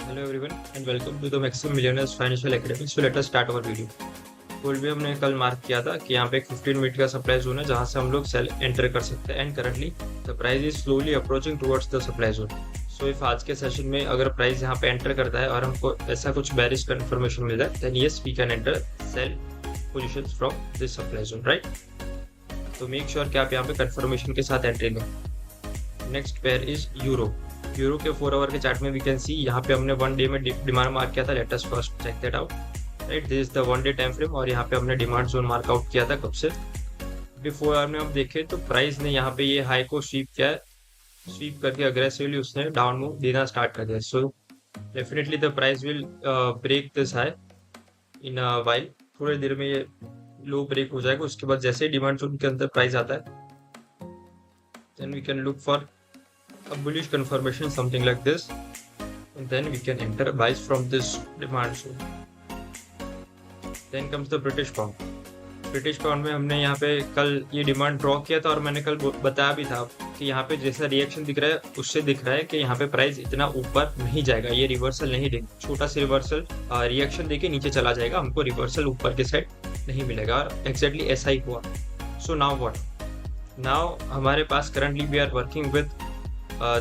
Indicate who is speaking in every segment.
Speaker 1: Hello everyone and welcome to the maximum millionaires financial academy. So let us start our video. Gold भी हमने कल mark किया था कि यहाँ पे एक 15 मिनट का सप्लाई जोन है जहाँ से हम लोग सेल एंटर कर सकते हैं and currently the price is slowly approaching towards the supply zone. So if आज के सेशन में अगर प्राइस यहाँ पे एंटर करता है और हमको ऐसा कुछ बेरिश कंफर्मेशन मिल जाए then yes we can enter sell positions from this supply zone, right. तो मेक श्योर कि आप यहाँ पे कंफर्मेशन के साथ एंट्री लें। Next pair is euro. Euro के 4 आवर के चार्ट में वी कैन सी यहाँ पे हमने 1 डे में डिमांड मार्क किया था। Let us first check that out, right. This is the 1 day time frame और यहाँ पे हमने डिमांड जोन मार्क आउट किया था कब से। बिफोर आवर में हम देखें तो प्राइस ने यहाँ पे ये हाई को स्वीप किया है। स्वीप करके अग्रेसिवली उसने डाउन मूव देना स्टार्ट कर दिया। So definitely the price will break this high in while. थोड़ी देर में ये लो ब्रेक हो जाएगा। उसके बाद जैसे ही डिमांड जोन के अंदर प्राइस आता है then we can look for a bullish confirmation, something like this, and then we can enter buys from this demand zone. Then comes the British pound. British pound में हमने यहाँ पे कल ये डिमांड ड्रॉ किया था और मैंने कल बताया भी था कि यहाँ पे जैसा रिएक्शन दिख रहा है उससे दिख रहा है कि यहाँ पे प्राइस इतना ऊपर नहीं जाएगा, ये रिवर्सल नहीं देगा। छोटा सा रिवर्सल रिएक्शन देके नीचे चला जाएगा, हमको रिवर्सल ऊपर के साइड नहीं मिलेगा और एग्जैक्टली ऐसा ही हुआ। So now what? Now हमारे पास currently we are working with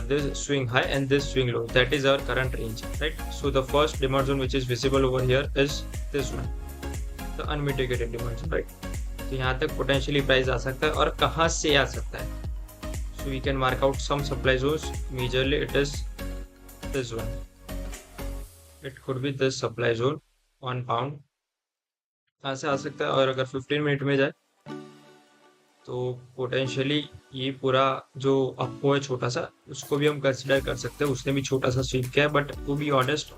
Speaker 1: this swing high and this swing low. That is our current range, right? So the first demand zone which is visible over here is this one, the unmitigated demand zone, right? तो यहाँ तक potentially price आ सकता है और कहाँ से आ सकता है? So we can mark out some supply zones. Majorly it is this one. It could be this supply zone on pound. यहाँ से आ सकता है और अगर 15 मिनट में जाए तो पोटेंशियली ये पूरा जो अपो है छोटा सा उसको भी हम कंसिडर कर सकते हैं। उसने भी छोटा सा स्वीप किया है बट टू बी ऑनेस्ट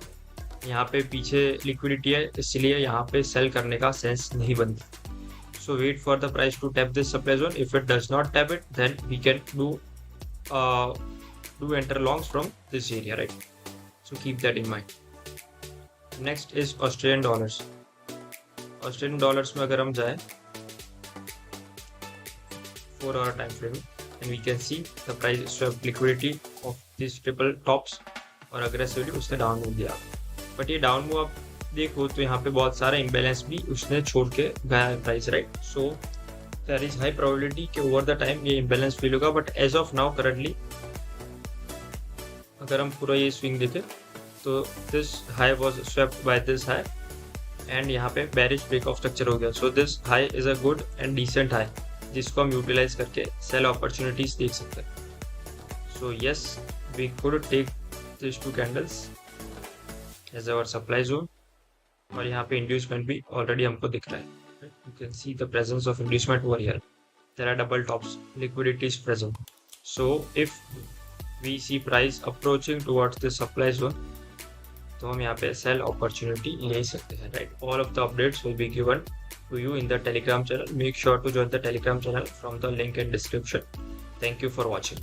Speaker 1: यहाँ पे पीछे लिक्विडिटी है इसलिए यहाँ पे सेल करने का सेंस नहीं बनता। So wait for the price to tap this supply zone. If it does not tap it then we can do enter longs from this area, right. So keep that in mind. Next is Australian dollars. Australian dollars में अगर हम जाए 4 hour time frame and we can see the price swept liquidity of these triple tops और aggressively उसने down move दिया। But ये down move आप देखो तो यहाँ पे बहुत सारा इम्बैलेंस भी उसने छोड़ के गया है price, right. So there is high probability कि ओवर द टाइम ये इम्बैलेंस फील होगा। But as of now currently अगर हम पूरा ये स्विंग देखें तो this high was swept by this high and यहाँ पे बेरिश ब्रेक ऑफ स्ट्रक्चर हो गया। So this high is a good and decent high जिसको हम यूटिलाइज करके सेल अपॉर्चुनिटीज देख सकते हैं। So yes we could take this 2 candles as our supply zone और यहाँ पे इंड्यूसमेंट भी ऑलरेडी हमको दिख रहा है। You can see the presence of inducement over here. There are double tops, liquidity is present. So if we see price approaching towards the supply zone तो हम यहाँ पे सेल अपॉर्चुनिटी ले सकते हैं, right. All of the updates will be given to you in the Telegram channel. Make sure to join the Telegram channel from the link in description. Thank you for watching.